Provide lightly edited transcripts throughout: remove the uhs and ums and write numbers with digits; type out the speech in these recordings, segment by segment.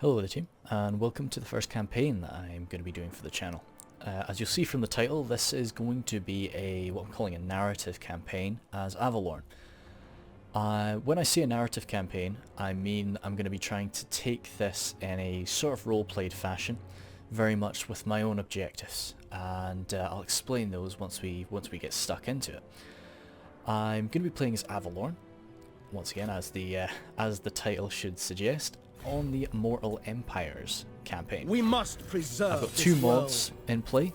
Hello there team, and welcome to the first campaign that I'm going to be doing for the channel. As you'll see from the title, this is going to be what I'm calling a narrative campaign as Avelorn. When I say a narrative campaign, I mean I'm going to be trying to take this in a sort of role-played fashion, very much with my own objectives, and I'll explain those once we get stuck into it. I'm going to be playing as Avelorn, once again as the title should suggest, on the Mortal Empires campaign. We must preserve. I've got two mods in play.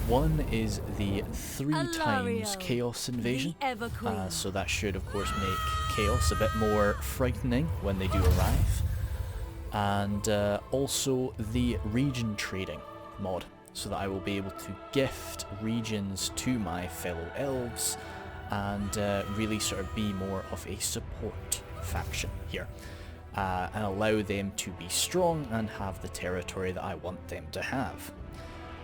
One is the 3 times Chaos Invasion, so that should of course make Chaos a bit more frightening when they do arrive, and also the region trading mod, so that I will be able to gift regions to my fellow elves and really sort of be more of a support faction here. And allow them to be strong and have the territory that I want them to have.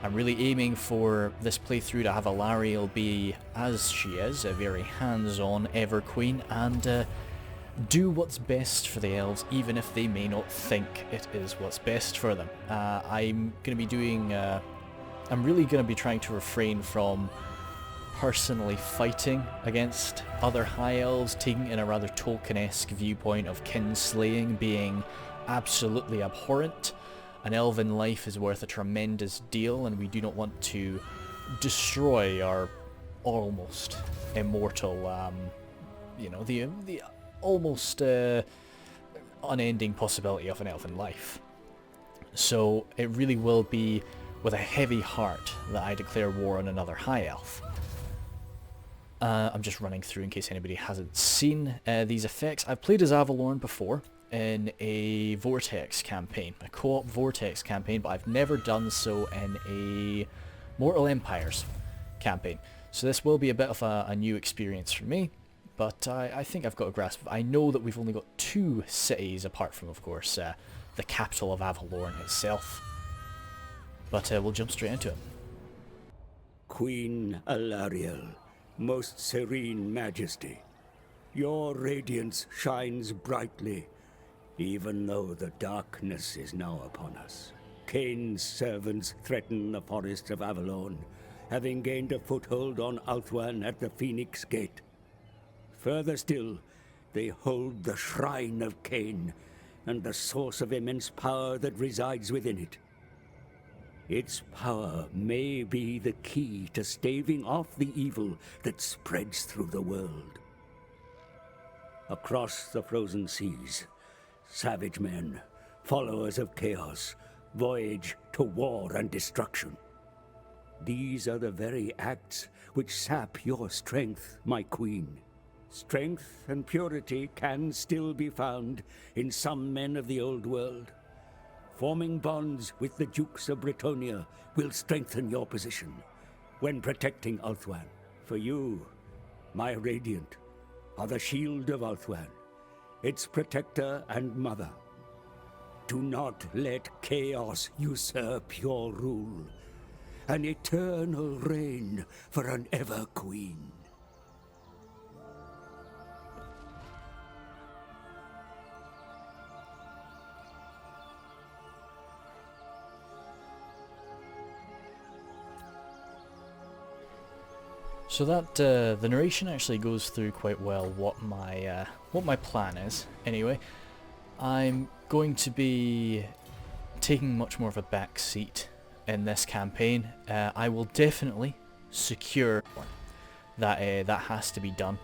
I'm really aiming for this playthrough to have Alariel be, as she is, a very hands-on Everqueen, and do what's best for the elves, even if they may not think it is what's best for them. I'm going to be doing... I'm really going to be trying to refrain from personally fighting against other high elves, taking in a rather Tolkien-esque viewpoint of kinslaying being absolutely abhorrent. An elven life is worth a tremendous deal, and we do not want to destroy our almost immortal, you know, the almost unending possibility of an elven life. So it really will be with a heavy heart that I declare war on another high elf. I'm just running through in case anybody hasn't seen these effects. I've played as Avelorn before in a Vortex campaign, a co-op Vortex campaign, but I've never done so in a Mortal Empires campaign. So this will be a bit of a new experience for me, but I think I've got a grasp of it. I know that we've only got 2 cities, apart from, of course, the capital of Avelorn itself. But we'll jump straight into it. Queen Alariel, most serene majesty, your radiance shines brightly, even though the darkness is now upon us. Kain's servants threaten the forests of Avelorn, having gained a foothold on Ulthuan at the Phoenix Gate. Further still, they hold the shrine of Kain, and the source of immense power that resides within it. Its power may be the key to staving off the evil that spreads through the world. Across the frozen seas, savage men, followers of chaos, voyage to war and destruction. These are the very acts which sap your strength, my queen. Strength and purity can still be found in some men of the old world. Forming bonds with the Dukes of Bretonnia will strengthen your position when protecting Ulthuan. For you, my Radiant, are the shield of Ulthuan, its protector and mother. Do not let chaos usurp your rule. An eternal reign for an ever-queen. So that the narration actually goes through quite well what my plan is. Anyway, I'm going to be taking much more of a back seat in this campaign. I will definitely secure that that has to be done,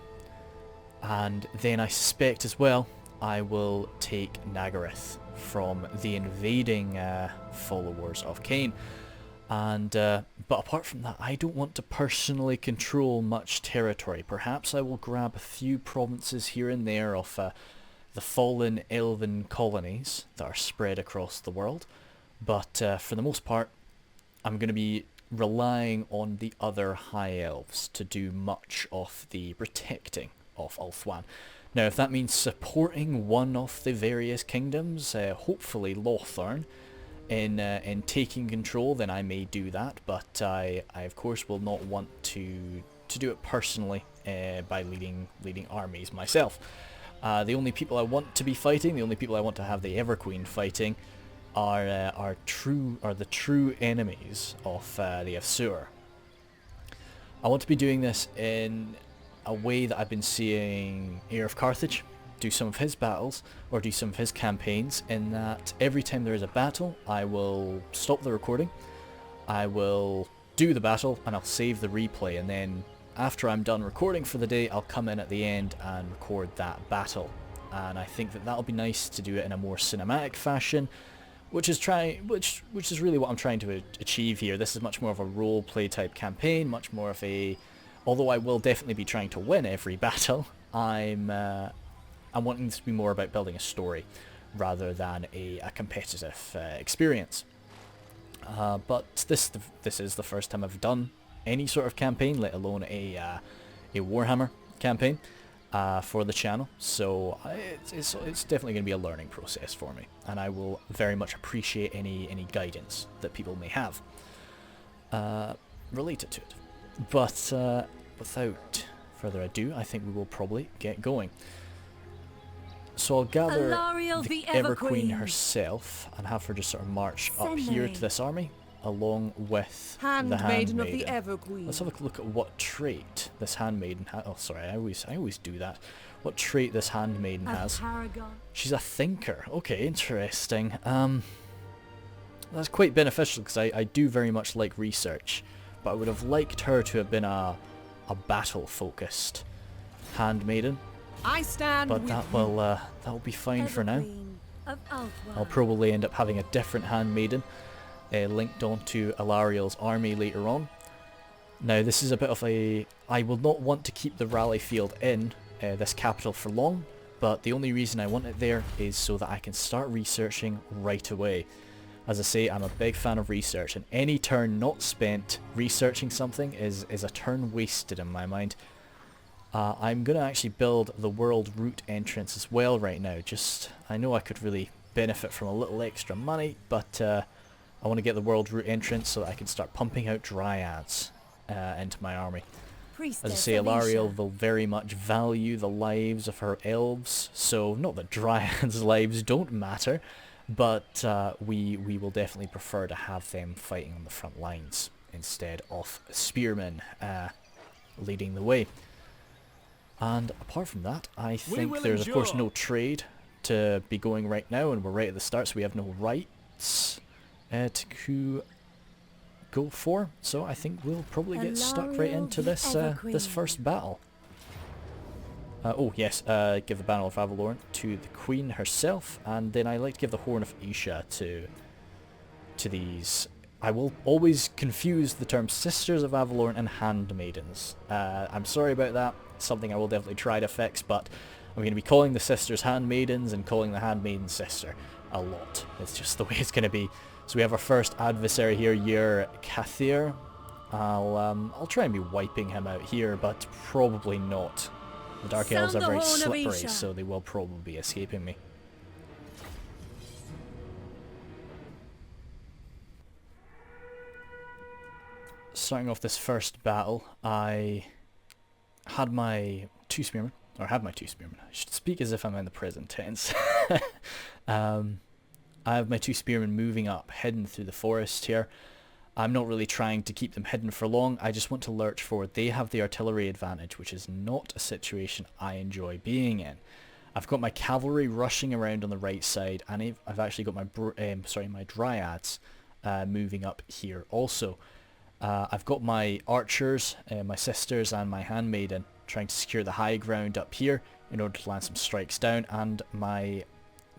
and then I suspect as well I will take Nagaryth from the invading followers of Kain. And but apart from that, I don't want to personally control much territory. Perhaps I will grab a few provinces here and there of the fallen elven colonies that are spread across the world. But for the most part, I'm going to be relying on the other high elves to do much of the protecting of Ulthuan. Now, if that means supporting one of the various kingdoms, hopefully Lothern, in taking control, then I may do that, but I of course will not want to do it personally by leading armies myself. The only people I want to be fighting, the only people I want to have the Everqueen fighting, are the true enemies of the Avsur. I want to be doing this in a way that I've been seeing Heir of Carthage do some of his battles, or do some of his campaigns, in that every time there is a battle, I will stop the recording, I will do the battle, and I'll save the replay, and then after I'm done recording for the day, I'll come in at the end and record that battle. And I think that that'll be nice to do it in a more cinematic fashion, which is really what I'm trying to achieve here. This is much more of a role play type campaign, much more of a, although I will definitely be trying to win every battle, I'm wanting this to be more about building a story rather than a competitive experience. But this is the first time I've done any sort of campaign, let alone a Warhammer campaign for the channel. So it's definitely going to be a learning process for me, and I will very much appreciate any guidance that people may have related to it. But without further ado, I think we will probably get going. So I'll gather the Everqueen herself and have her just sort of march up here to this army, along with the Handmaiden. Of the Everqueen. Let's have a look at what trait this Handmaiden has. Oh, sorry, I always do that. What trait this Handmaiden has. Paragon. She's a thinker. Okay, interesting. That's quite beneficial, because I do very much like research, but I would have liked her to have been a battle-focused Handmaiden. I stand But with that'll be fine for now. of I'll probably end up having a different Handmaiden linked onto Alariel's army later on. Now this is a bit of a... I will not want to keep the rally field in this capital for long, but the only reason I want it there is so that I can start researching right away. As I say, I'm a big fan of research, and any turn not spent researching something is a turn wasted in my mind. I'm going to actually build the world route entrance as well right now. I know I could really benefit from a little extra money, but I want to get the world route entrance so that I can start pumping out dryads into my army. As I say, Alariel will very much value the lives of her elves, so not that dryads' lives don't matter, but we will definitely prefer to have them fighting on the front lines instead of spearmen leading the way. And apart from that, I think there's of course no trade to be going right now, and we're right at the start, so we have no rights to go for. So I think we'll probably get stuck right into this this first battle. Oh yes, give the Banner of Avelorn to the Queen herself, and then I like to give the Horn of Isha to these. I will always confuse the term Sisters of Avelorn and Handmaidens. I'm sorry about that. Something I will definitely try to fix, but I'm going to be calling the sisters Handmaidens and calling the Handmaiden sister a lot. It's just the way it's going to be. So we have our first adversary here, Yer Kathir. I'll try and be wiping him out here, but probably not. The Dark Elves are very slippery, so they will probably be escaping me. Starting off this first battle, I had my two spearmen. I should speak as if I'm in the present tense. I have my two spearmen moving up, hidden through the forest here. I'm not really trying to keep them hidden for long. I just want to lurch forward. They have the artillery advantage, which is not a situation I enjoy being in. I've got my cavalry rushing around on the right side, and I've actually got my dryads moving up here also. I've got my archers, my sisters, and my handmaiden trying to secure the high ground up here in order to land some strikes down, and my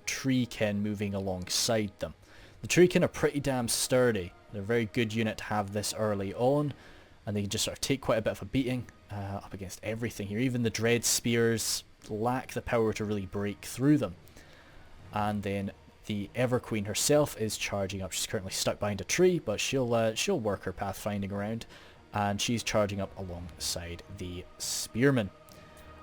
treekin moving alongside them. The treekin are pretty damn sturdy. They're a very good unit to have this early on, and they can just sort of take quite a bit of a beating up against everything here. Even the dread spears lack the power to really break through them. And then the Everqueen herself is charging up. She's currently stuck behind a tree, but she'll work her pathfinding around, and she's charging up alongside the spearmen.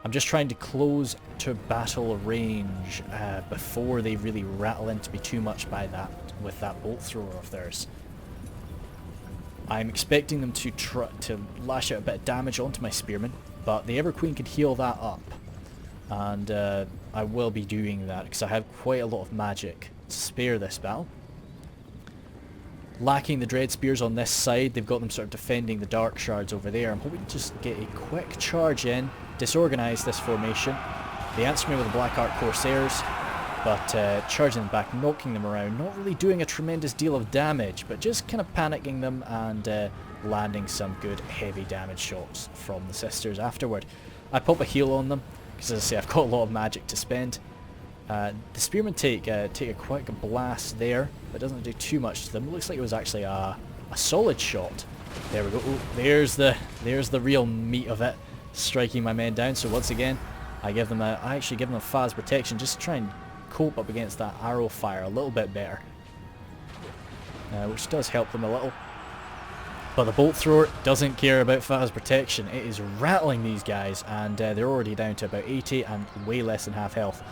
I'm just trying to close to battle range before they really rattle into me too much with that bolt thrower of theirs. I'm expecting them to lash out a bit of damage onto my spearmen, but the Everqueen can heal that up, and I will be doing that because I have quite a lot of magic to spare this battle. lacking the dread spears on this side. They've got them sort of defending the dark shards over there. I'm hoping to just get a quick charge in, disorganise this formation. They answer me with the Black Ark Corsairs, but charging them back, knocking them around, not really doing a tremendous deal of damage, but just kind of panicking them and landing some good heavy damage shots from the sisters afterward. I pop a heal on them, because as I say, I've got a lot of magic to spend. The spearmen take a quick blast there, but doesn't do too much to them. It looks like it was actually a solid shot. There we go. Ooh, there's the real meat of it, striking my men down. So once again, I actually give them a phase protection just to try and cope up against that arrow fire a little bit better, which does help them a little. But the bolt thrower doesn't care about phase protection. It is rattling these guys, and they're already down to about 80 and way less than half health.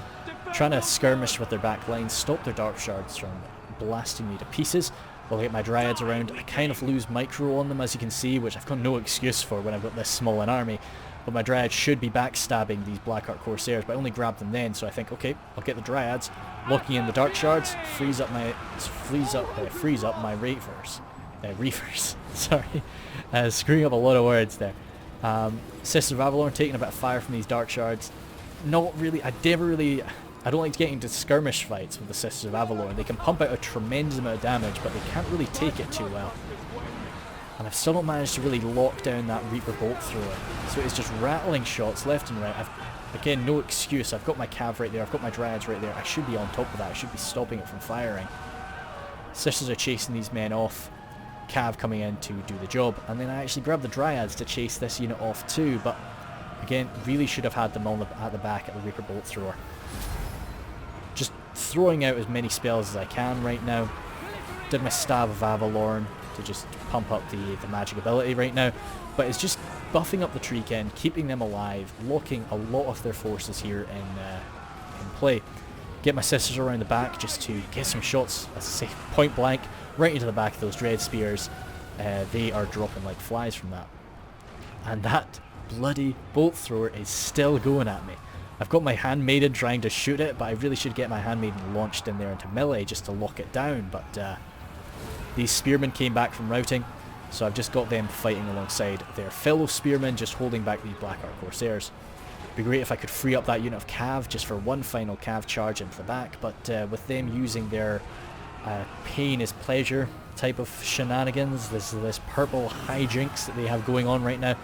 Trying to skirmish with their back lines, stop their dark shards from blasting me to pieces. While I get my dryads around, I kind of lose micro on them, as you can see, which I've got no excuse for when I've got this small an army. But my dryads should be backstabbing these Black Ark Corsairs, but I only grabbed them then, so I think, okay, I'll get the dryads, locking in the dark shards, freeze up my reavers. Sorry, screwing up a lot of words there. Sisters of Avelorn taking a bit of fire from these dark shards. Not really. I don't like getting into skirmish fights with the Sisters of Avelorn. They can pump out a tremendous amount of damage, but they can't really take it too well. And I've still not managed to really lock down that Reaper bolt thrower. So it's just rattling shots left and right. Again, no excuse. I've got my cav right there. I've got my dryads right there. I should be on top of that. I should be stopping it from firing. Sisters are chasing these men off. Cav coming in to do the job. And then I actually grabbed the dryads to chase this unit off too. But again, really should have had them on at the back at the Reaper bolt thrower. Just throwing out as many spells as I can right now. Did my Stab of Avelorn to just pump up the magic ability right now, but it's just buffing up the Treekin, keeping them alive, locking a lot of their forces here in play. Get my sisters around the back just to get some shots, as I say, point blank, right into the back of those dread spears. They are dropping like flies from that. And that bloody bolt thrower is still going at me. I've got my handmaiden trying to shoot it, but I really should get my handmaiden launched in there into melee just to lock it down, but these spearmen came back from routing, so I've just got them fighting alongside their fellow spearmen, just holding back these Black Ark Corsairs. It'd be great if I could free up that unit of cav just for one final cav charge into the back, but with them using their pain is pleasure type of shenanigans, this purple hijinks that they have going on right now,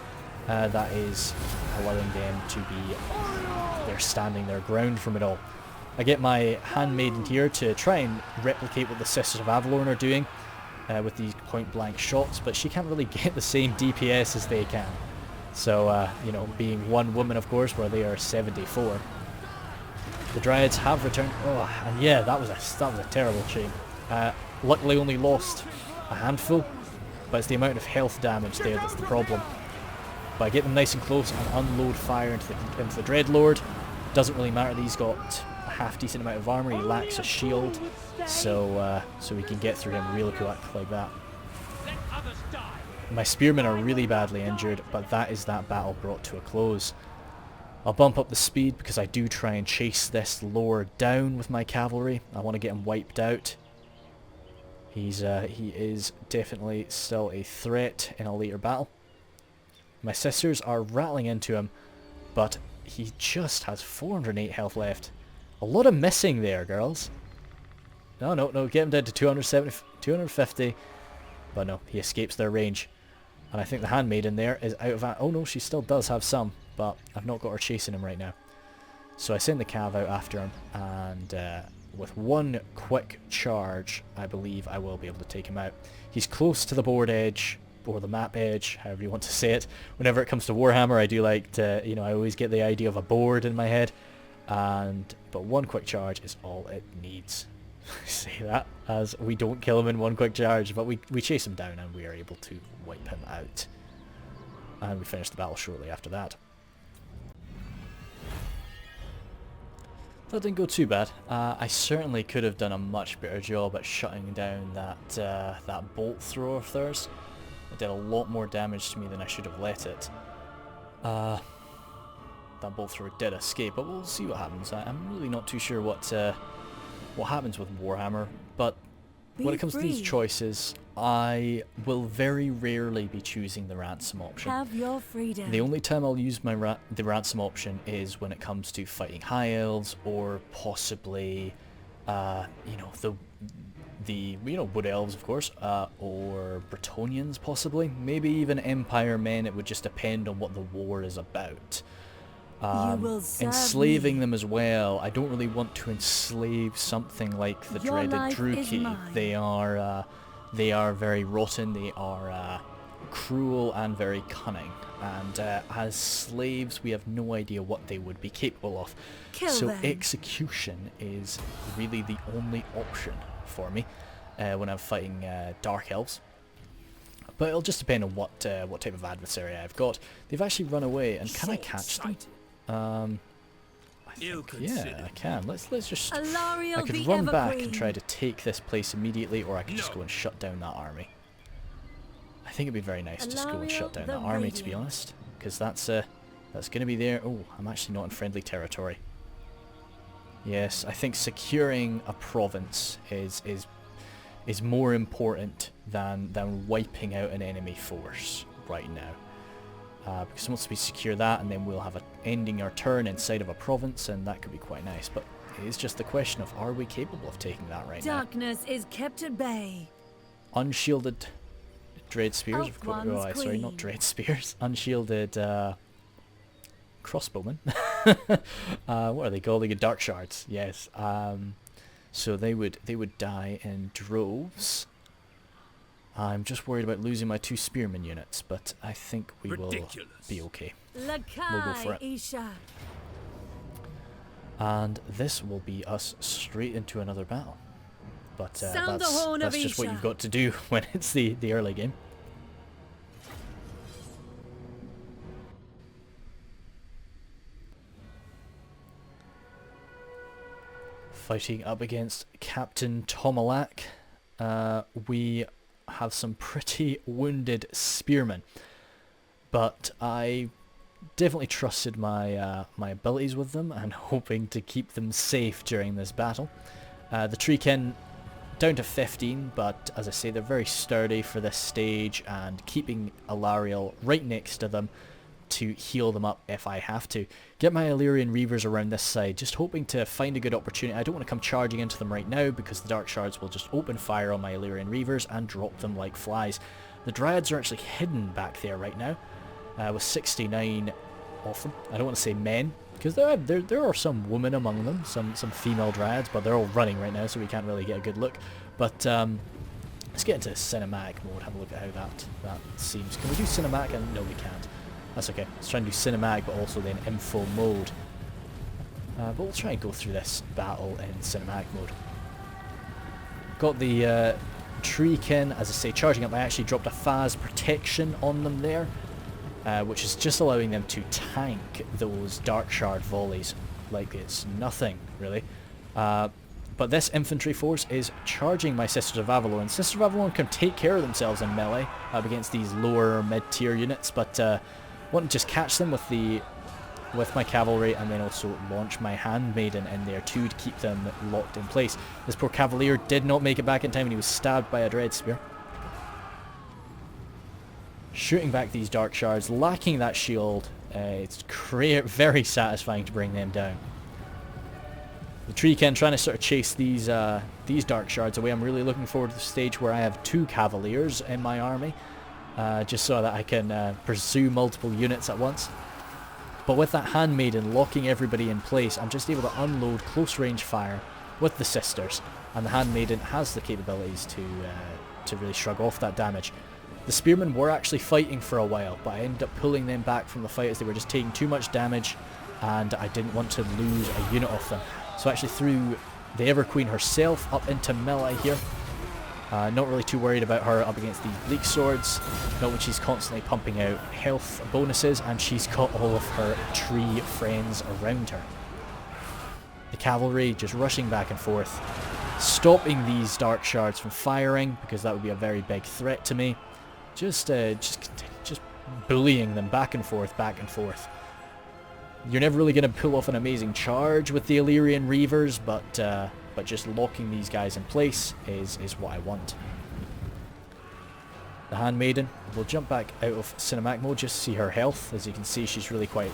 that is allowing them to be, they're standing their ground from it all. I get my handmaiden here to try and replicate what the Sisters of Avelorn are doing with these point blank shots, but she can't really get the same DPS as they can. So, you know, being one woman, of course, where they are 74. The Dryads have returned. Oh, and yeah, that was a terrible shame. Luckily only lost a handful, but it's the amount of health damage there that's the problem. But I get them nice and close and unload fire into the Dreadlord. Doesn't really matter, he's got a half decent amount of armor, he lacks a shield, so we can get through him real quick like that. My spearmen are really badly injured, but that is that battle brought to a close. I'll bump up the speed because I do try and chase this lord down with my cavalry. I want to get him wiped out. He is definitely still a threat in a later battle. My sisters are rattling into him, but he just has 408 health left. A lot of missing there, girls. No, get him down to 250. But no, he escapes their range. And I think the handmaiden there is out of... Oh no, she still does have some, but I've not got her chasing him right now. So I send the cav out after him, and with one quick charge, I believe I will be able to take him out. He's close to the board edge, or the map edge, however you want to say it. Whenever it comes to Warhammer, I do like to, you know, I always get the idea of a board in my head. But one quick charge is all it needs. I say that as we don't kill him in one quick charge, but we chase him down and we are able to wipe him out. And we finish the battle shortly after that. That didn't go too bad. I certainly could have done a much better job at shutting down that bolt thrower of theirs. It did a lot more damage to me than I should have let it. That bolt thrower did escape, but we'll see what happens. I'm really not too sure what happens with Warhammer, but when it comes to these choices, I will very rarely be choosing the ransom option. Have your freedom. The only time I'll use my the ransom option is when it comes to fighting high elves, or possibly, you know, the wood elves, of course, or Bretonnians possibly, maybe even Empire men. It would just depend on what the war is about. Enslaving them as well. I don't really want to enslave something like the dreaded Druki. They are very rotten. They are cruel and very cunning. And as slaves, we have no idea what they would be capable of. So execution is really the only option for me when I'm fighting dark elves. But it'll just depend on what type of adversary I've got. They've actually run away, and can I catch them? I think, yeah, I can. Let's just... I could run back and try to take this place immediately, or I could just go and shut down that army. I think it'd be very nice to just go and shut down that army, to be honest, because that's going to be there. Oh, I'm actually not in friendly territory. Yes, I think securing a province is more important than wiping out an enemy force right now. Because once we secure that, and then we'll have ending our turn inside of a province, and that could be quite nice. But it is just the question of, are we capable of taking that right now? Darkness is kept at bay. Unshielded dread spears, of course. Oh, sorry, not dread spears. Unshielded crossbowmen. What are they called? They get dark shards. Yes. So they would die in droves. I'm just worried about losing my 2 spearman units, but I think we will be okay. We'll go for it. And this will be us straight into another battle. But that's just what you've got to do when it's the early game. Fighting up against Captain Tomalak. We have some pretty wounded spearmen, but I definitely trusted my my abilities with them, and hoping to keep them safe during this battle. The Treekin down to 15, but as I say, they're very sturdy for this stage, and keeping Alariel right next to them to heal them up if I have to. Get my Illyrian Reavers around this side, just hoping to find a good opportunity. I don't want to come charging into them right now, because the Dark Shards will just open fire on my Illyrian Reavers and drop them like flies. The Dryads are actually hidden back there right now, with 69 of them. I don't want to say men, because there are some women among them, some female Dryads, but they're all running right now, so we can't really get a good look. But let's get into cinematic mode, have a look at how that seems. Can we do cinematic? And no, we can't. That's okay. Let's try and do cinematic, but also then info mode. But we'll try and go through this battle in cinematic mode. Got the Treekin, as I say, charging up. I actually dropped a phase protection on them there, which is just allowing them to tank those Dark Shard volleys like it's nothing, really. But this infantry force is charging my Sisters of Avelorn. Sisters of Avelorn can take care of themselves in melee up against these lower mid-tier units, but want to just catch them with my cavalry, and then also launch my handmaiden in there too to keep them locked in place. This poor cavalier did not make it back in time, and he was stabbed by a dread spear. Shooting back these dark shards, lacking that shield, it's very satisfying to bring them down. The Treekin trying to sort of chase these dark shards away. I'm really looking forward to the stage where I have 2 cavaliers in my army, just so that I can pursue multiple units at once. But with that handmaiden locking everybody in place, I'm just able to unload close range fire with the sisters, and the handmaiden has the capabilities to really shrug off that damage. The spearmen were actually fighting for a while, but I ended up pulling them back from the fight as they were just taking too much damage, and I didn't want to lose a unit of them. So I actually threw the Everqueen herself up into melee here. Not really too worried about her up against these bleak swords, not when she's constantly pumping out health bonuses, and she's got all of her tree friends around her. The cavalry just rushing back and forth, stopping these dark shards from firing, because that would be a very big threat to me. Just bullying them back and forth, back and forth. You're never really going to pull off an amazing charge with the Illyrian Reavers, but but just locking these guys in place is what I want. The Handmaiden, we'll jump back out of cinematic mode just to see her health. As you can see, she's really quite,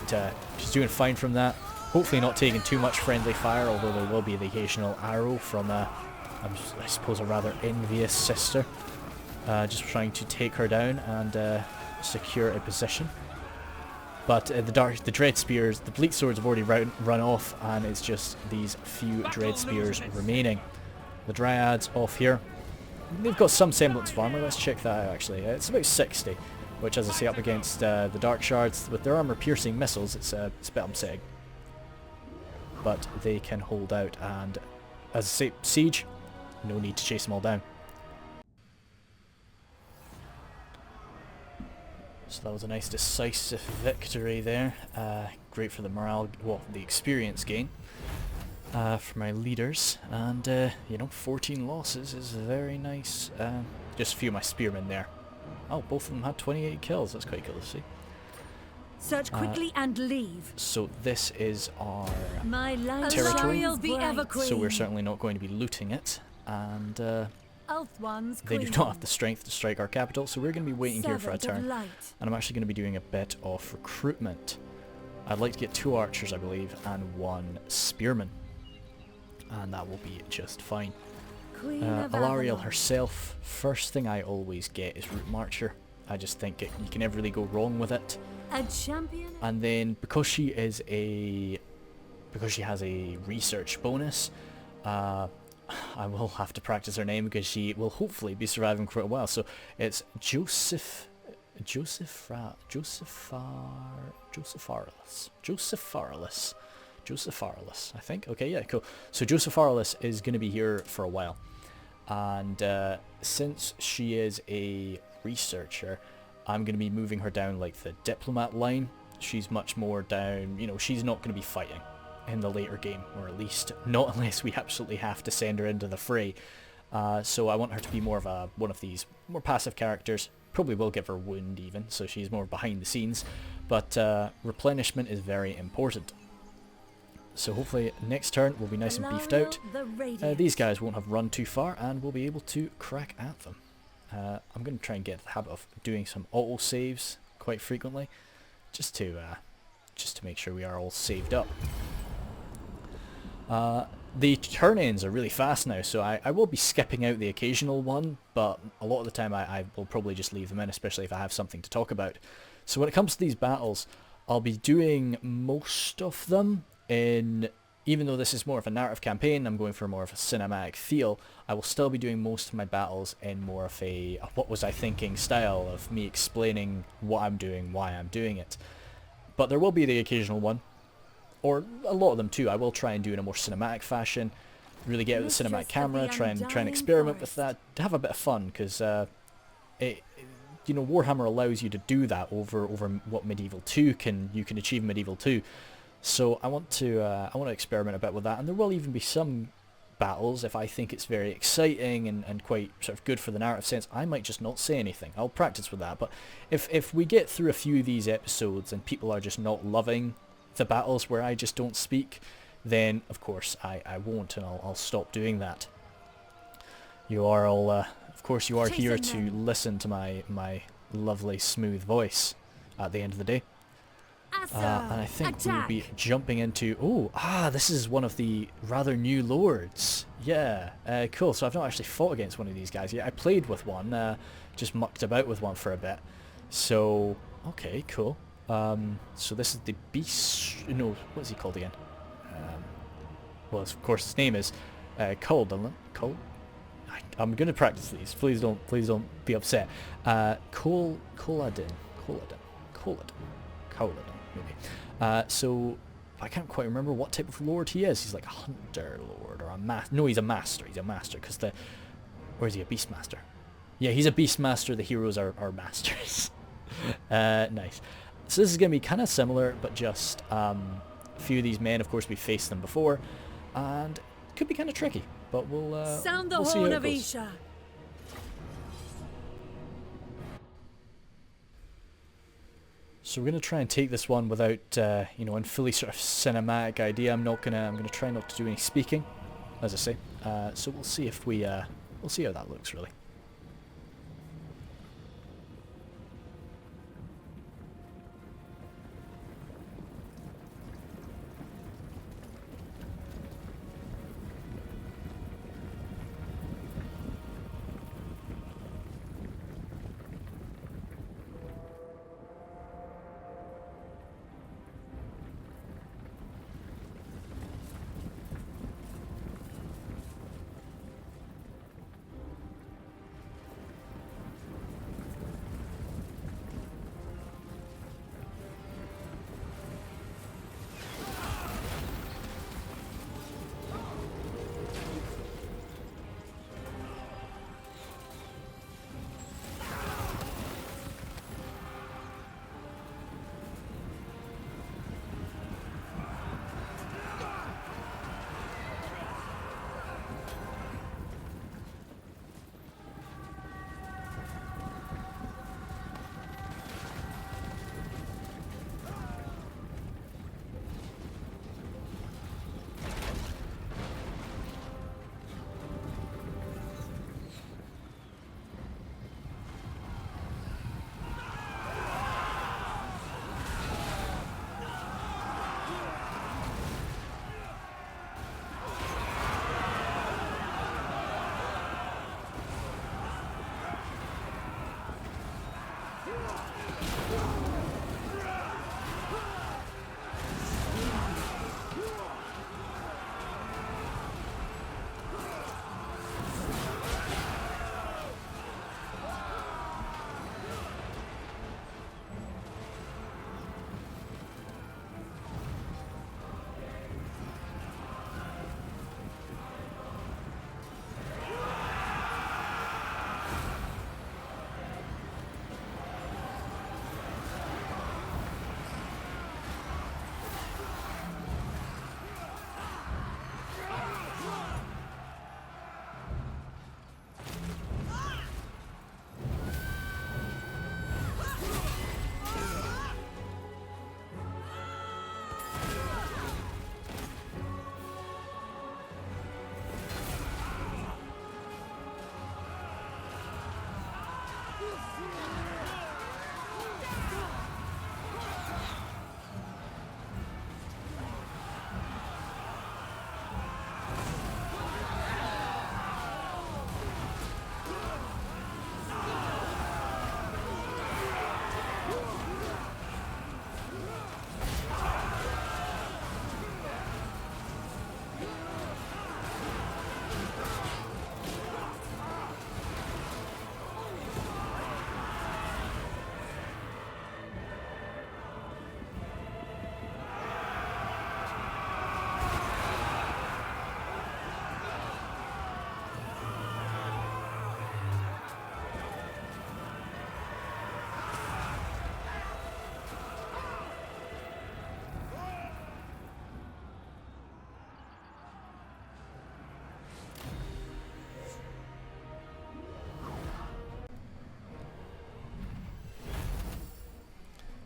she's doing fine from that. Hopefully not taking too much friendly fire, although there will be the occasional arrow from, I suppose, a rather envious sister. Just trying to take her down and secure a position. But the Dread Spears, the Bleak Swords have already run off, and it's just these few Dread Spears remaining. The Dryads off here. They've got some semblance of armor. Let's check that out actually. It's about 60, which, as I say, up against the Dark Shards with their armor-piercing missiles, it's a bit upsetting. But they can hold out, and as I say, siege, no need to chase them all down. So that was a nice decisive victory there. Great for the morale, well, the experience gain for my leaders. And, you know, 14 losses is very nice. Just a few of my spearmen there. Oh, both of them had 28 kills. That's quite cool to see. Search quickly and leave. So this is our My territory. Bright. So we're certainly not going to be looting it. And Ulthuan's they do queen. not have the strength to strike our capital, so we're going to be waiting here for a Servant of turn. light. And I'm actually going to be doing a bit of recruitment. I'd like to get 2 archers, I believe, and 1 spearman. And that will be just fine. Queen of Alariel Avelorn. herself, first thing I always get is Root Marcher. I just think you can never really go wrong with it. A champion. And then because she has a research bonus, I will have to practice her name because she will hopefully be surviving for a while. So it's Josepharis, I think. Okay, yeah, cool. So Josepharis is going to be here for a while, and since she is a researcher, I'm going to be moving her down like the diplomat line. She's much more down, you know, she's not going to be fighting in the later game, or at least not unless we absolutely have to send her into the fray. So I want her to be more of one of these more passive characters. Probably will give her wound even, so she's more behind the scenes. But replenishment is very important. So hopefully next turn we'll be nice and beefed out. These guys won't have run too far, and we'll be able to crack at them. I'm going to try and get the habit of doing some auto saves quite frequently, just to make sure we are all saved up. The turn-ins are really fast now, so I will be skipping out the occasional one, but a lot of the time I will probably just leave them in, especially if I have something to talk about. So when it comes to these battles, I'll be doing most of them in, even though this is more of a narrative campaign, I'm going for more of a cinematic feel, I will still be doing most of my battles in more of a what was I thinking style of me explaining what I'm doing, why I'm doing it. But there will be the occasional one, or a lot of them too. I will try and do in a more cinematic fashion, really get out the cinematic camera, try and experiment with that, to have a bit of fun, because you know, Warhammer allows you to do that over what Medieval 2 you can achieve in Medieval 2. So I want to experiment a bit with that, and there will even be some battles, if I think it's very exciting and quite sort of good for the narrative sense, I might just not say anything. I'll practice with that. But if we get through a few of these episodes and people are just not loving the battles where I just don't speak, then of course I won't, and I'll stop doing that. You are all, of course you are here to listen to my lovely smooth voice at the end of the day. And I think we'll be jumping into... this is one of the rather new lords. Yeah, cool. So I've not actually fought against one of these guys yet. I played with one, just mucked about with one for a bit. So, okay, cool. So this is the beast... No, what is he called again? Well, of course, his name is Coldalin. I'm going to practice these. Please don't be upset. Coladin, maybe. So I can't quite remember what type of lord he is. He's like a hunter lord or a master. No, he's a master. He's a master because or is he a beast master? Yeah, he's a beast master. The heroes are masters. Nice. So this is going to be kind of similar, but just a few of these men. Of course, we faced them before, and it could be kind of tricky. But we'll sound the we'll horn of Isha. So we're gonna try and take this one without, in fully sort of cinematic idea. I'm gonna try not to do any speaking, as I say. So we'll see if we'll see how that looks really.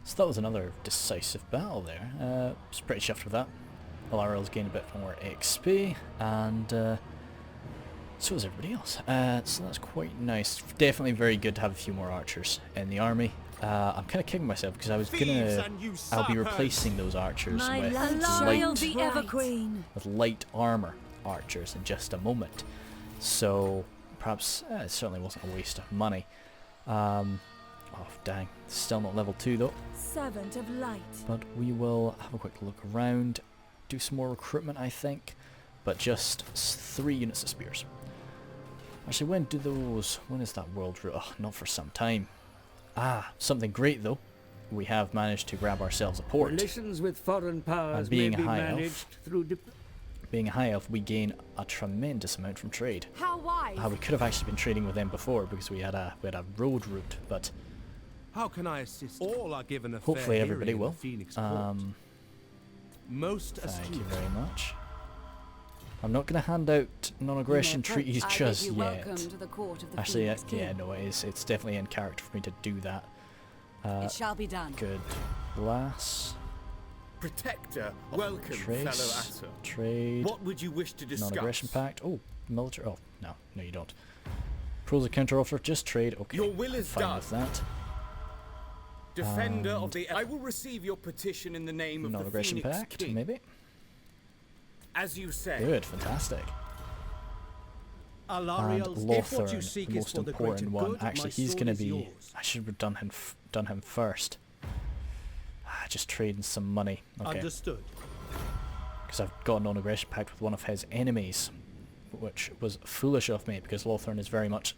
So that was another decisive battle there. Was pretty chuffed with that. Avelorn's gained a bit more XP, and so was everybody else. So that's quite nice. Definitely very good to have a few more archers in the army. I'm kind of kicking myself because I was I'll be replacing those archers with light armor archers in just a moment. So perhaps it certainly wasn't a waste of money. Oh dang, still not level 2 though. Servant of light. But we will have a quick look around, do some more recruitment I think, but just 3 units of spears. Actually, when is that world route? Oh, not for some time. Ah, something great though. We have managed to grab ourselves a port. Relations with foreign powers And being may be a high managed elf, through being a high elf, we gain a tremendous amount from trade. How wise? We could have actually been trading with them before because we had a road route, but how can I assist? All are given a hopefully fair everybody hearing will. in Phoenix Port. Most Thank you astute. very much. I'm not going to hand out non-aggression treaties just yet. Actually, yeah, no, it's definitely in character for me to do that. It shall be done. Good. Glass. Protector, welcome, Trace. fellow Asser. Trade. What would you wish to discuss? Non-aggression pact. Oh, military? Oh, no, you don't. Pros of counter offer, just trade. Okay, Your will is fine done. with that. Defender of the... I will receive your petition in the name of the Non-aggression Phoenix pact, King. maybe. As you say. Good, fantastic. And Alariel, if what you Lothern, seek the is most for the greater important one. good, Actually, my he's sword going to is be... yours. I should have done him first. Just trading some money. Okay. Understood. Because I've got a non-aggression pact with one of his enemies, which was foolish of me, because Lothern is very much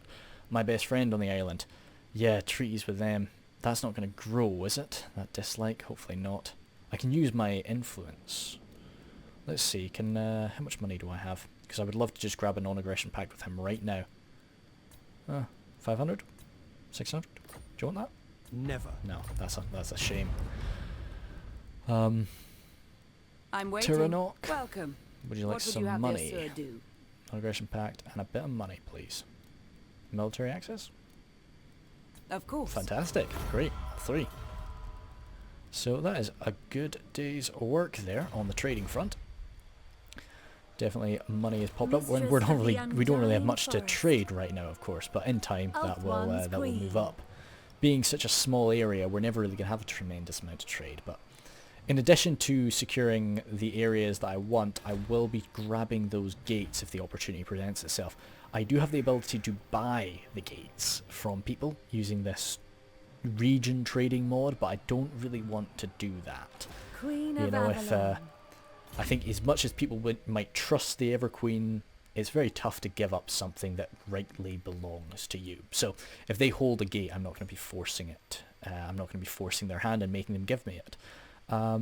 my best friend on the island. Yeah, treaties with them. That's not going to grow, is it? That dislike? Hopefully not. I can use my influence. Let's see, how much money do I have? Because I would love to just grab a non-aggression pact with him right now. 500? 600? Do you want that? Never. No, that's a shame. I'm waiting. Tyrannoc, Welcome. would you like What would some you have money? your sir do? Non-aggression pact and a bit of money, please. Military access? Of course. Fantastic. Great. 3. So that is a good day's work there on the trading front. Definitely money has popped up. We don't really have much to trade right now, of course, but in time that will move up. Being such a small area, we're never really going to have a tremendous amount to trade, but in addition to securing the areas that I want, I will be grabbing those gates if the opportunity presents itself. I do have the ability to buy the gates from people using this region trading mod, but I don't really want to do that. Queen You of know, Avelorn. I think as much as people might trust the Everqueen, it's very tough to give up something that rightly belongs to you. So if they hold a gate, I'm not going to be forcing it. I'm not going to be forcing their hand and making them give me it. I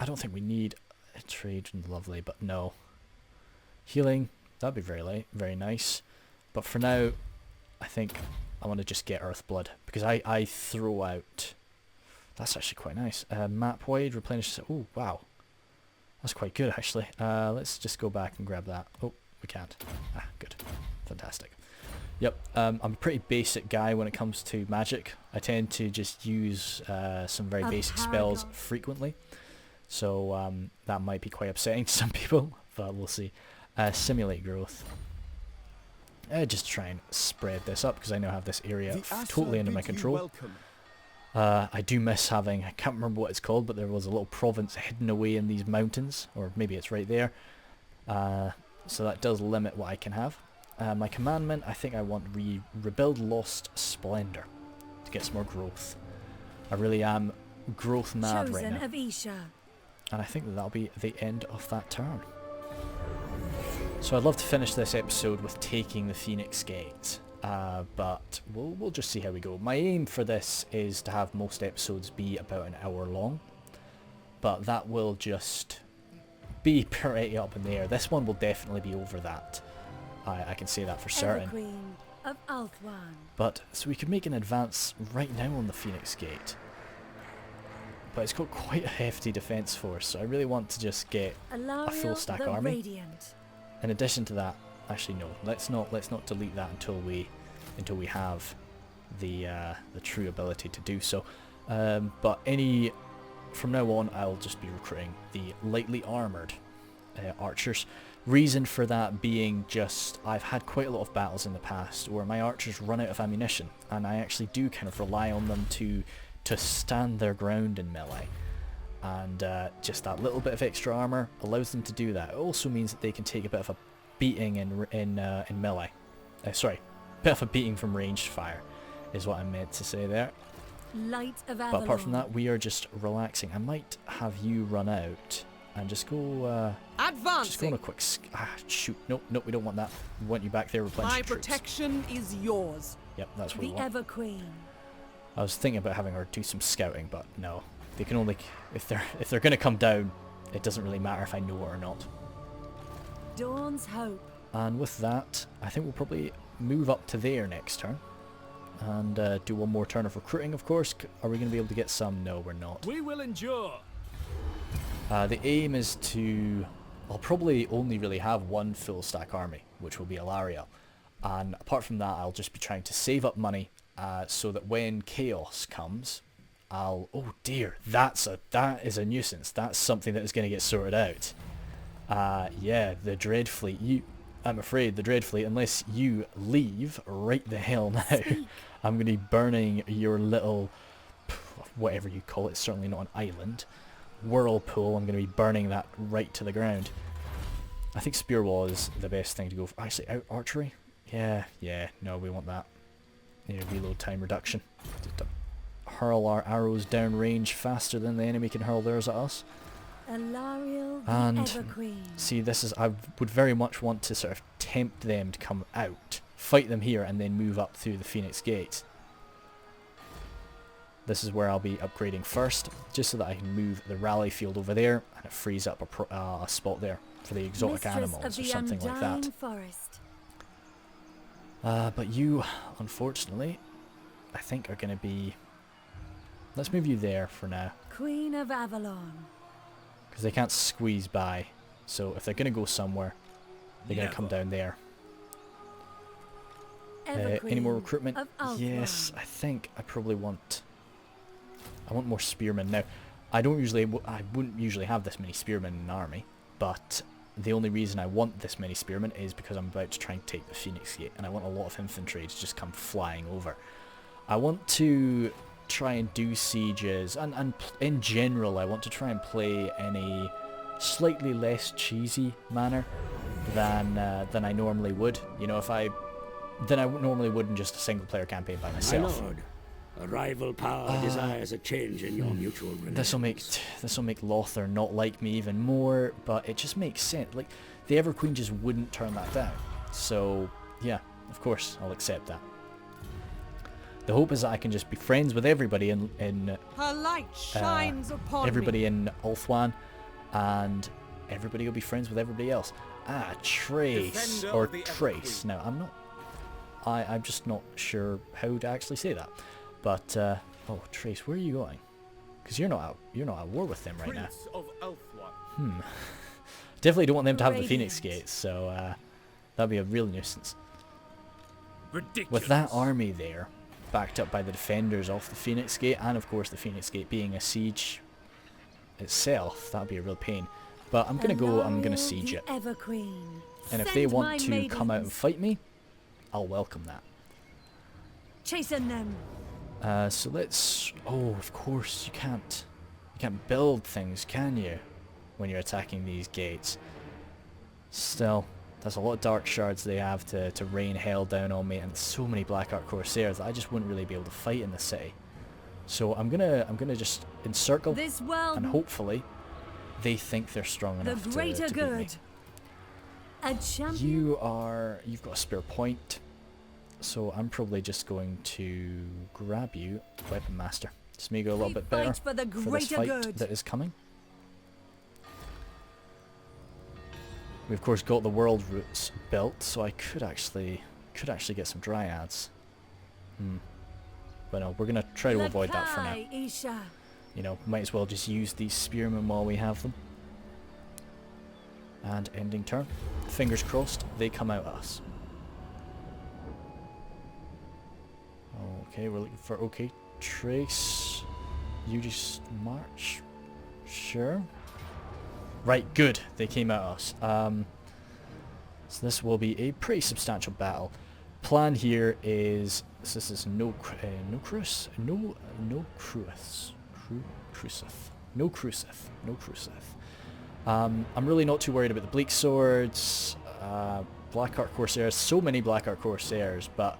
don't think we need a trade from the lovely, but no. Healing, that'd be very nice. But for now, I think I want to just get Earthblood, because I throw out... That's actually quite nice. Map wide, replenish... Oh, wow. That's quite good, actually. Let's just go back and grab that. Oh, we can't. Ah, good. Fantastic. Yep, I'm a pretty basic guy when it comes to magic. I tend to just use some very basic spells frequently. So that might be quite upsetting to some people, but we'll see. Simulate growth. Just try and spread this up, because I now have this area totally under my control. I do miss having, I can't remember what it's called, but there was a little province hidden away in these mountains, or maybe it's right there. So that does limit what I can have. My commandment, I think I want rebuild lost splendor to get some more growth. I really am growth mad right now. Of Isha. And I think that'll be the end of that turn. So I'd love to finish this episode with taking the Phoenix Gate. But we'll just see how we go. My aim for this is to have most episodes be about an hour long, but that will just be pretty up in the air. This one will definitely be over that. I can say that for certain. Queen of Ulthuan. But so we could make an advance right now on the Phoenix Gate, but it's got quite a hefty defense force, so I really want to just get a full stack army. Radiant. In addition to that, actually no, let's not delete that until we have the true ability to do so. But from now on, I'll just be recruiting the lightly armored archers. Reason for that being just I've had quite a lot of battles in the past where my archers run out of ammunition, and I actually do kind of rely on them to stand their ground in melee. And just that little bit of extra armor allows them to do that. It also means that they can take a bit of a beating in melee. Sorry, bit of a beating from ranged fire is what I meant to say there. Light of Avelorn. But apart from that, we are just relaxing. I might have you run out and just go. Just go on a quick. Shoot! Nope, we don't want that. We want you back there replenishing My troops. protection is yours. Yep, that's what we The want. Everqueen. I was thinking about having her do some scouting, but no. They can only, if they're going to come down, it doesn't really matter if I know it or not. Dawn's Hope. And with that, I think we'll probably move up to there next turn. And do one more turn of recruiting, of course. Are we going to be able to get some? No, we're not. We will endure. The aim is to... I'll probably only really have one full stack army, which will be Alariel. And apart from that, I'll just be trying to save up money so that when Chaos comes... oh dear, that is a nuisance. That's something that is going to get sorted out. Yeah, the Dread Fleet. I'm afraid the Dread Fleet, unless you leave right the hell now, I'm going to be burning your little, whatever you call it, it's certainly not an island, whirlpool. I'm going to be burning that right to the ground. I think Spear Wall is the best thing to go for. Actually, archery? Yeah, no, we want that. Yeah, reload time reduction. Just to hurl our arrows down range faster than the enemy can hurl theirs at us. Alariel the And Everqueen. see, this is, I would very much want to sort of tempt them to come out, fight them here, and then move up through the Phoenix Gate. This is where I'll be upgrading first, just so that I can move the rally field over there, and it frees up a spot there for the exotic animals or something like that. Forest. But you, unfortunately, I think are going to be... Let's move you there for now, Queen of Avelorn. because they can't squeeze by. So if they're going to go somewhere, they're going to come down there. Any more recruitment? Yes, I think I probably want... I want more spearmen. Now, I wouldn't usually have this many spearmen in an army, but the only reason I want this many spearmen is because I'm about to try and take the Phoenix Gate, and I want a lot of infantry to just come flying over. I want to try and do sieges, and in general I want to try and play in a slightly less cheesy manner than I normally would. You know, than I normally would in just a single player campaign by myself. My lord, a rival power desires a change in your mutual relations. This will make Lothar not like me even more, but it just makes sense. Like, the Everqueen just wouldn't turn that down. So yeah, of course I'll accept that. The hope is that I can just be friends with everybody in Her light shines upon everybody me. in Ulthuan, and everybody will be friends with everybody else. Trace, Defender or of the Trace. Everqueen. Now I'm just not sure how to actually say that. But oh, Trace, where are you going? Because you're not at war with them right Prince of Ulthuan. now. Definitely don't want them to have the Phoenix Radiant. Gate, so that'd be a real nuisance. Ridiculous. With that army there, backed up by the defenders of the Phoenix Gate, and of course the Phoenix Gate being a siege itself, that'd be a real pain. But I'm gonna siege it. Everqueen. And if they Send want my to come out and maidens. fight me, I'll welcome that. Chasten them. So let's... Oh, of course, you can't build things, can you? When you're attacking these gates. Still, that's a lot of dark shards they have to rain hell down on me, and so many Blackheart Corsairs that I just wouldn't really be able to fight in the city. So I'm gonna just encircle, This world, and hopefully they think they're strong the enough greater to beat me. good. A champion. You've got a spare point, so I'm probably just going to grab you, Weapon Master. Just make it a little We bit better fight for the for this greater fight good. that is coming. We of course got the world routes built, so I could actually get some dryads. But no, we're gonna try to avoid that for now. Lakai Isha. You know, might as well just use these spearmen while we have them. And ending turn. Fingers crossed, they come out us. Okay, we're looking for... Okay, Trace. You just march. Sure. Right, good. They came at us. So this will be a pretty substantial battle. Plan here is... So this is no Crucif. I'm really not too worried about the Bleak Swords, Blackheart Corsairs. So many Blackheart Corsairs, but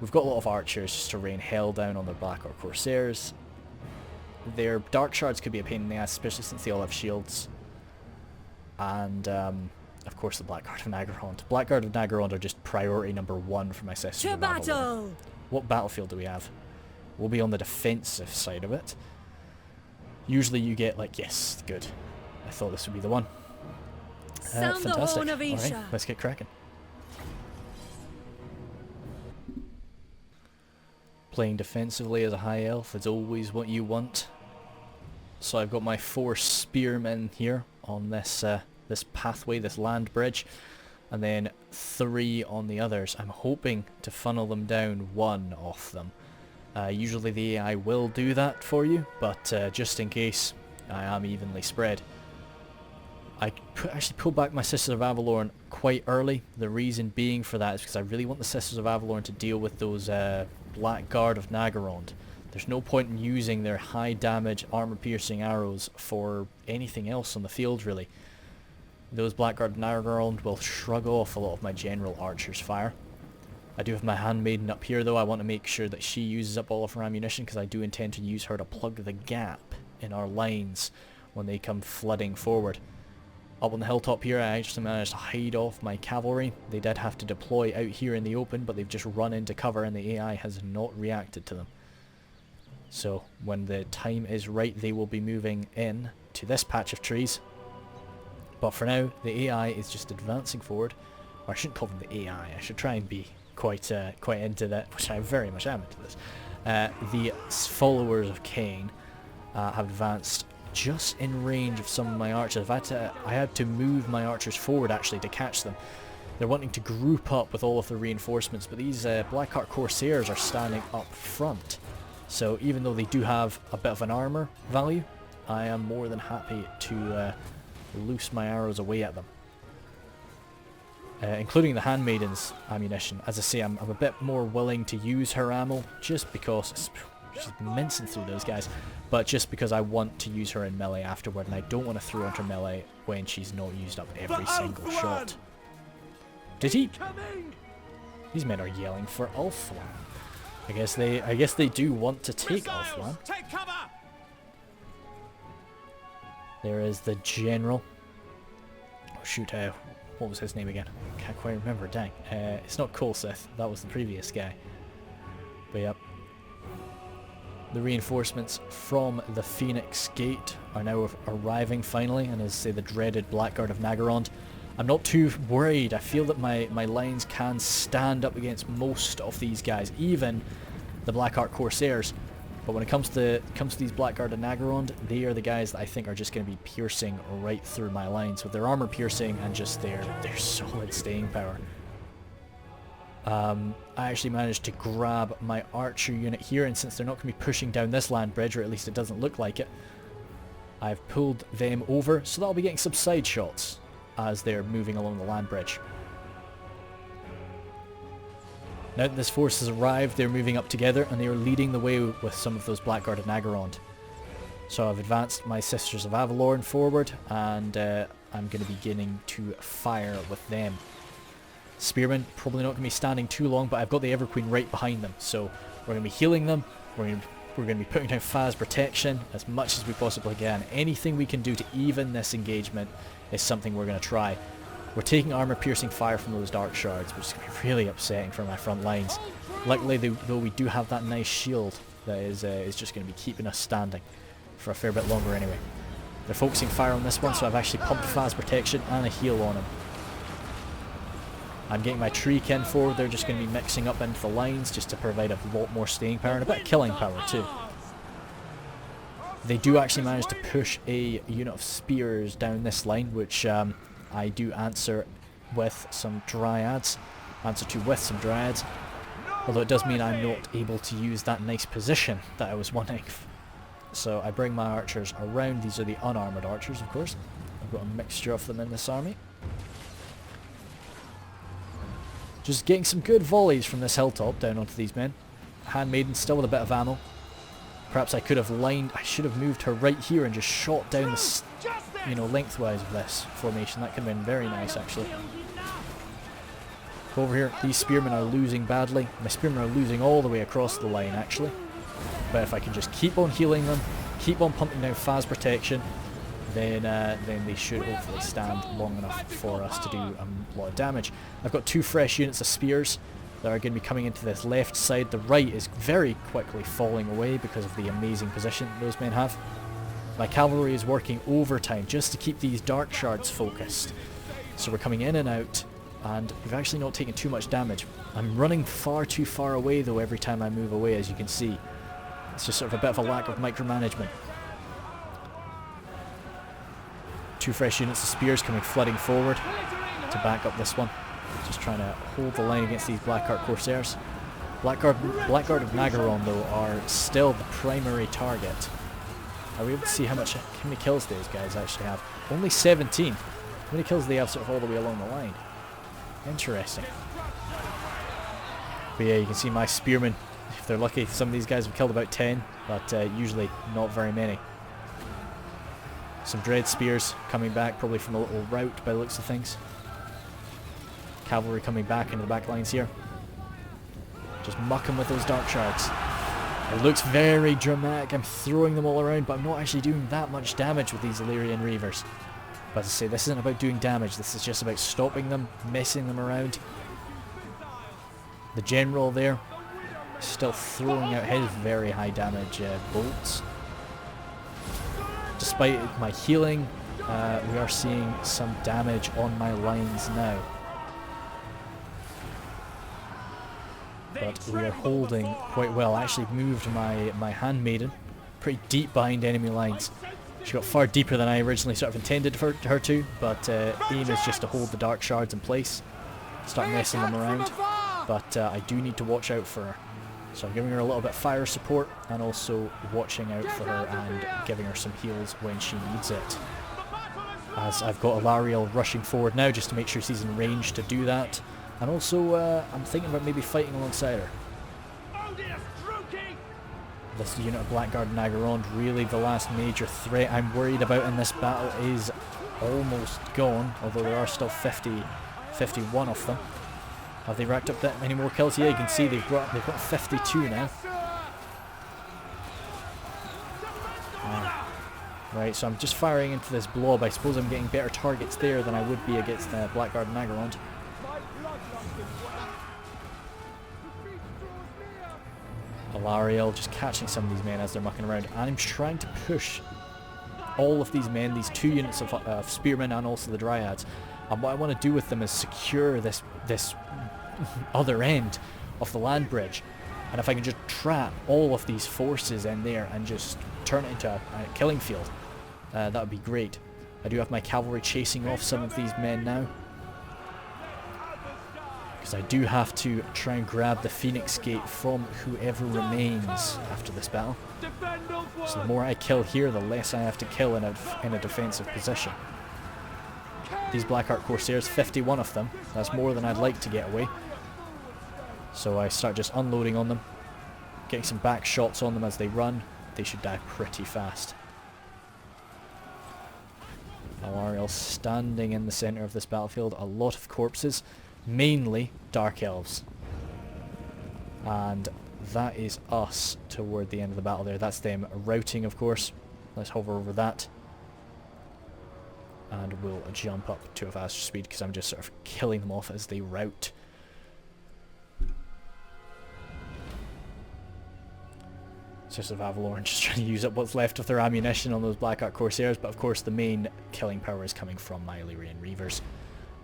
we've got a lot of archers just to rain hell down on their Blackheart Corsairs. Their Dark Shards could be a pain in the ass, especially since they all have shields. And of course the Blackguard of Nagarond. Blackguard of Nagarond are just priority number 1 for my session. To battle. What battlefield do we have? We'll be on the defensive side of it. Usually you get like, yes, good. I thought this would be the one. Sound the Fantastic. horn of Alright, Isha. let's get cracking. Playing defensively as a high elf is always what you want. So I've got my 4 spearmen here on this this pathway, this land bridge, and then 3 on the others. I'm hoping to funnel them down 1 off them. Usually the AI will do that for you, but just in case, I am evenly spread. actually pulled back my Sisters of Avelorn quite early. The reason being for that is because I really want the Sisters of Avelorn to deal with those Black Guard of Nagarond. There's no point in using their high damage armor piercing arrows for anything else on the field really. Those Black Guard of Nagarond will shrug off a lot of my general archer's fire. I do have my handmaiden up here though. I want to make sure that she uses up all of her ammunition because I do intend to use her to plug the gap in our lines when they come flooding forward. Up on the hilltop here I actually managed to hide off my cavalry. They did have to deploy out here in the open, but they've just run into cover and the AI has not reacted to them. So when the time is right they will be moving in to this patch of trees. But for now the AI is just advancing forward. Or I shouldn't call them the AI, I should try and be quite into that, which I very much am into this. The followers of Cain have advanced just in range of some of my archers. I had to move my archers forward actually to catch them. They're wanting to group up with all of the reinforcements, but these Blackheart Corsairs are standing up front. So even though they do have a bit of an armor value, I am more than happy to loose my arrows away at them. Including the handmaiden's ammunition. As I say, I'm a bit more willing to use her ammo just because she's mincing through those guys, but just because I want to use her in melee afterward, and I don't want to throw into melee when she's not used up every single shot. Did he? These men are yelling for Ulthuan. I guess they do want to take Ulthuan. Take cover! There is the general. Oh shoot, what was his name again? Can't quite remember, dang. It's not Colseth, that was the previous guy. But yep. The reinforcements from the Phoenix Gate are now arriving finally, and as I say, the dreaded Blackguard of Nagarond. I'm not too worried. I feel that my lines can stand up against most of these guys, even the Blackheart Corsairs. But when it comes to these Blackguard of Nagarond, they are the guys that I think are just going to be piercing right through my lines with their armor piercing and just their solid staying power. I actually managed to grab my archer unit here, and since they're not going to be pushing down this land bridge, or at least it doesn't look like it, I've pulled them over, so that'll be getting some side shots as they're moving along the land bridge. Now that this force has arrived, they're moving up together and they are leading the way with some of those Blackguard of Nagarond. So I've advanced my Sisters of Avelorn forward, and I'm going to be beginning to fire with them. Spearmen, probably not going to be standing too long, but I've got the Everqueen right behind them, so we're going to be healing them, we're going to be putting down Phas protection as much as we possibly can. Anything we can do to even this engagement is something we're going to try. We're taking armor piercing fire from those dark shards, which is going to be really upsetting for my front lines. Luckily though, we do have that nice shield that is just going to be keeping us standing for a fair bit longer anyway. They're focusing fire on this one, so I've actually pumped Phas protection and a heal on him. I'm getting my tree kin forward. They're just going to be mixing up into the lines just to provide a lot more staying power and a bit of killing power too. They do actually manage to push a unit of spears down this line, which I do answer with some dryads. Although it does mean I'm not able to use that nice position that I was wanting. So I bring my archers around. These are the unarmoured archers, of course. I've got a mixture of them in this army. Just getting some good volleys from this hilltop down onto these men. Handmaiden still with a bit of ammo. Perhaps I should have moved her right here and just shot down the, lengthwise of this formation. That could have been very nice, actually. Over here, these spearmen are losing badly. My spearmen are losing all the way across the line, actually. But if I can just keep on healing them, keep on pumping down Phas protection, then they should hopefully stand long enough for us to do a lot of damage. I've got 2 fresh units of spears that are going to be coming into this left side. The right is very quickly falling away because of the amazing position those men have. My cavalry is working overtime just to keep these dark shards focused. So we're coming in and out, and we've actually not taken too much damage. I'm running far too far away though every time I move away, as you can see. It's just sort of a bit of a lack of micromanagement. 2 fresh units of spears coming flooding forward to back up this one. Just trying to hold the line against these Blackheart Corsairs. Blackguard of Nagarond though are still the primary target Are we able to see how many kills these guys actually have? Only 17. How many kills do they have sort of all the way along the line? Interesting. But yeah, you can see my spearmen. If they're lucky, some of these guys have killed about 10, but usually not very many. Some dread spears coming back, probably from a little rout by the looks of things. Cavalry coming back into the back lines here. Just mucking with those dark shards. It looks very dramatic. I'm throwing them all around, but I'm not actually doing that much damage with these Illyrian Reavers. But as I say, this isn't about doing damage. This is just about stopping them, messing them around. The general there, still throwing out his very high damage bolts. Despite my healing, we are seeing some damage on my lines now. But we are holding quite well. I actually moved my handmaiden pretty deep behind enemy lines. She got far deeper than I originally sort of intended for her to, but aim is just to hold the dark shards in place, start messing them around. But I do need to watch out for her. So I'm giving her a little bit of fire support and also watching out for her and giving her some heals when she needs it. As I've got Alariel rushing forward now just to make sure she's in range to do that. And also I'm thinking about maybe fighting alongside her. This unit of Blackguard and Avelorn, really the last major threat I'm worried about in this battle, is almost gone, although there are still 51 of them. Have they racked up that many more kills? Yeah, you can see they've got 52 now. Right, so I'm just firing into this blob. I suppose I'm getting better targets there than I would be against Blackguard and Avelorn. Alariel just catching some of these men as they're mucking around, and I'm trying to push all of these men, these two units of spearmen and also the dryads. And what I want to do with them is secure this other end of the land bridge. And if I can just trap all of these forces in there and just turn it into a killing field, that would be great. I do have my cavalry chasing off some of these men now, because I do have to try and grab the Phoenix Gate from whoever remains after this battle. So the more I kill here, the less I have to kill in a defensive position. These Blackheart Corsairs, 51 of them. That's more than I'd like to get away. So I start just unloading on them, getting some back shots on them as they run. They should die pretty fast. Alariel standing in the centre of this battlefield. A lot of corpses. Mainly Dark Elves. And that is us toward the end of the battle there. That's them routing, of course. Let's hover over that. And we'll jump up to a faster speed because I'm just sort of killing them off as they rout. Sisters of Avelorn just trying to use up what's left of their ammunition on those Blackheart Corsairs, but of course the main killing power is coming from my Illyrian Reavers.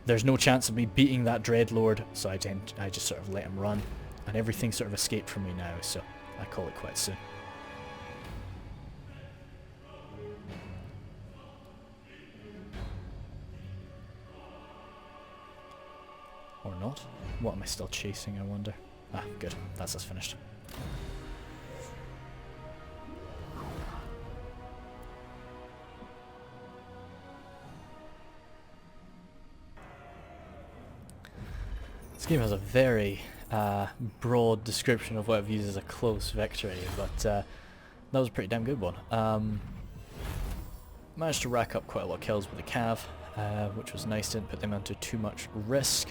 There's no chance of me beating that Dreadlord, so I just sort of let him run. And everything sort of escaped from me now, so I call it quite soon. Or not. What am I still chasing, I wonder? Ah, good. That's us finished. This game has a very broad description of what it views as a close victory, but that was a pretty damn good one. Managed to rack up quite a lot of kills with the Cav, which was nice, didn't put them under too much risk,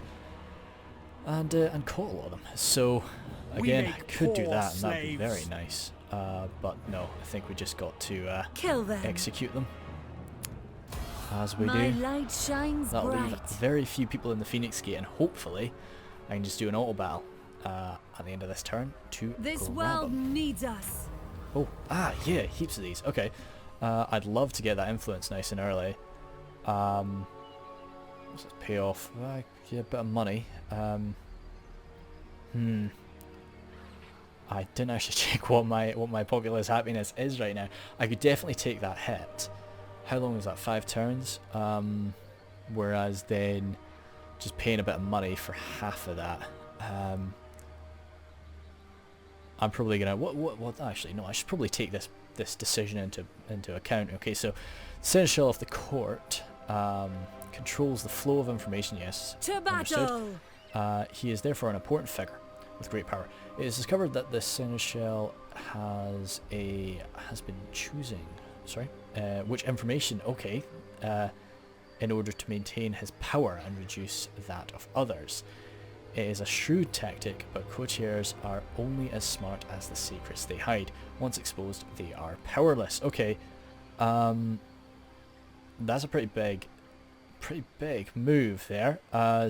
and caught a lot of them. So again, I could do that and that would be very nice, but no, I think we just got to kill them. Execute them. As we My do. light shines That'll bright. leave very few people in the Phoenix Gate, and hopefully I can just do an auto battle at the end of this turn to This grab world them. needs us. Oh, yeah, heaps of these. Okay, I'd love to get that influence nice and early. What's this payoff? Yeah, a bit of money. I didn't actually check what my populace happiness is right now. I could definitely take that hit. How long is that? 5 turns? Whereas then just paying a bit of money for half of that. I'm probably gonna what actually no, I should probably take this decision into account. Okay, so Seneschal of the Court controls the flow of information. Yes, To understood. battle! He is therefore an important figure with great power. It is discovered that the Seneschal has been choosing which information, okay, in order to maintain his power and reduce that of others. It is a shrewd tactic, but courtiers are only as smart as the secrets they hide. Once exposed, they are powerless. Okay, that's a pretty big move there.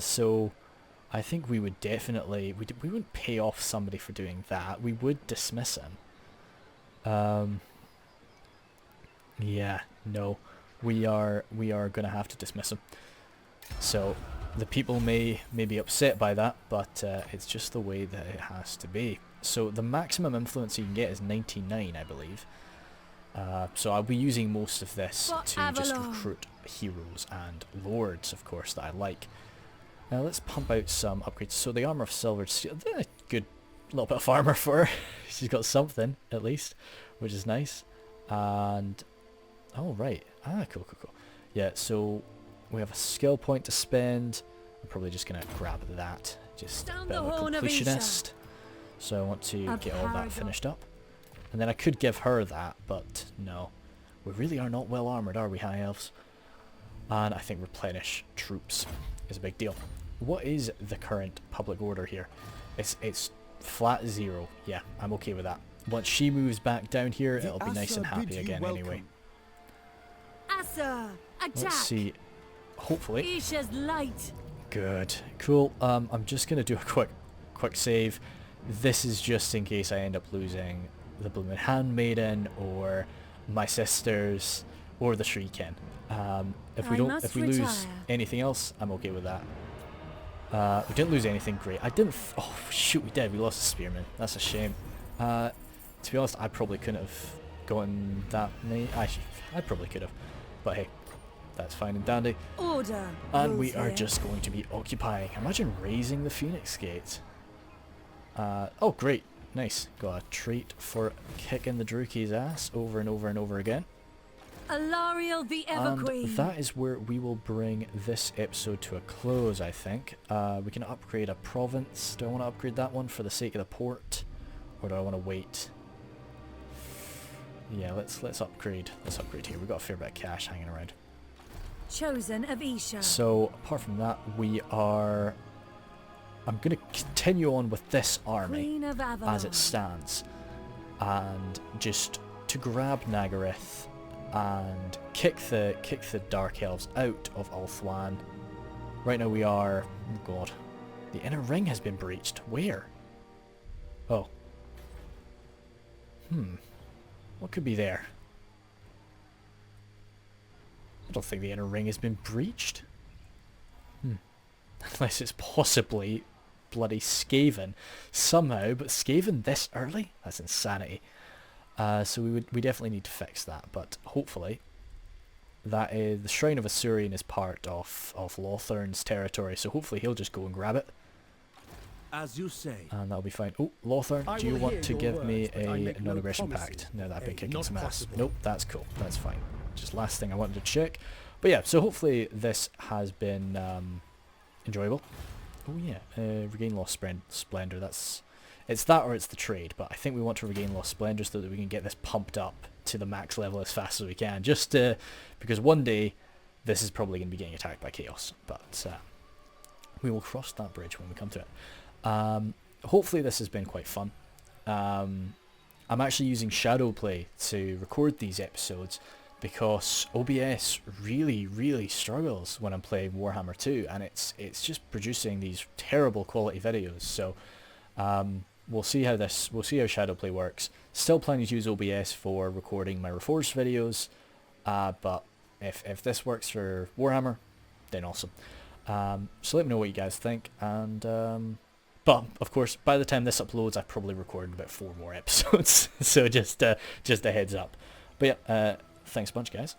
So I think we would definitely we wouldn't pay off somebody for doing that. We would dismiss him. Yeah, no, we are gonna have to dismiss him. So the people may be upset by that, but it's just the way that it has to be. So the maximum influence you can get is 99, I believe. So I'll be using most of this For to just Avelorn. recruit heroes and lords, of course, that I like. Now let's pump out some upgrades. So the armor of silvered steel, good little bit of armor for her. She's got something at least, which is nice. And oh right, cool. Yeah, so we have a skill point to spend. I'm probably just gonna grab that. Just a Sound bit the of a horn of completionist. So I want to A get all that paradox. finished up. And then I could give her that, but no. We really are not well armoured, are we, High Elves? And I think replenish troops is a big deal. What is the current public order here? It's flat 0. Yeah, I'm okay with that. Once she moves back down here, it'll be nice and happy again anyway. Asa! Attack! Let's see. Hopefully. Isha's light! Good. Cool. I'm just going to do a quick save. This is just in case I end up losing the Blooming Handmaiden or my sisters or the Shrieken. If we lose retire. anything else, I'm okay with that. We didn't lose anything great. Oh shoot, we did. We lost a spearman. That's a shame. To be honest, I probably couldn't have gotten that many. I probably could have, but hey, that's fine and dandy. Order! And we rules are here. just going to be occupying. Imagine raising the Phoenix Gate. Oh great, nice. Got a treat for kicking the Drukey's ass over and over and over again. Alariel the Everqueen! And that is where we will bring this episode to a close, I think. We can upgrade a province. Do I want to upgrade that one for the sake of the port? Or do I want to wait? Yeah, let's upgrade. Let's upgrade here. We've got a fair bit of cash hanging around. Chosen of Isha. So, apart from that, I'm going to continue on with this army Queen of Avelorn. as it stands. And just to grab Nagaryth and kick the Dark Elves out of Ulthuan. Right now we are... Oh god. The inner ring has been breached. Where? Oh. What could be there? I don't think the inner ring has been breached. Unless it's possibly bloody Skaven somehow, but Skaven this early? That's insanity. So we definitely need to fix that, but hopefully that is the Shrine of Asuryan is part of Lothern's territory, so hopefully he'll just go and grab it. As you say. And that'll be fine. Oh, Lothern, I do you will want hear to your give me words, but I a make no non-aggression promises. pact? Now that I've been kicking Not some ass. possible. Nope, that's cool. That's fine. Just last thing I wanted to check. But yeah, so hopefully this has been enjoyable. Oh yeah, regain lost splendor. It's that or it's the trade, but I think we want to regain lost splendor so that we can get this pumped up to the max level as fast as we can. Just because one day this is probably going to be getting attacked by chaos, but we will cross that bridge when we come to it. Hopefully this has been quite fun. I'm actually using Shadowplay to record these episodes because OBS really struggles when I'm playing Warhammer 2, and it's just producing these terrible quality videos. So we'll see how Shadowplay works. Still planning to use OBS for recording my Reforged videos, but if this works for Warhammer, then awesome. So let me know what you guys think, and but of course by the time this uploads I've probably recorded about 4 more episodes, so just a heads up. But yeah, thanks a bunch guys.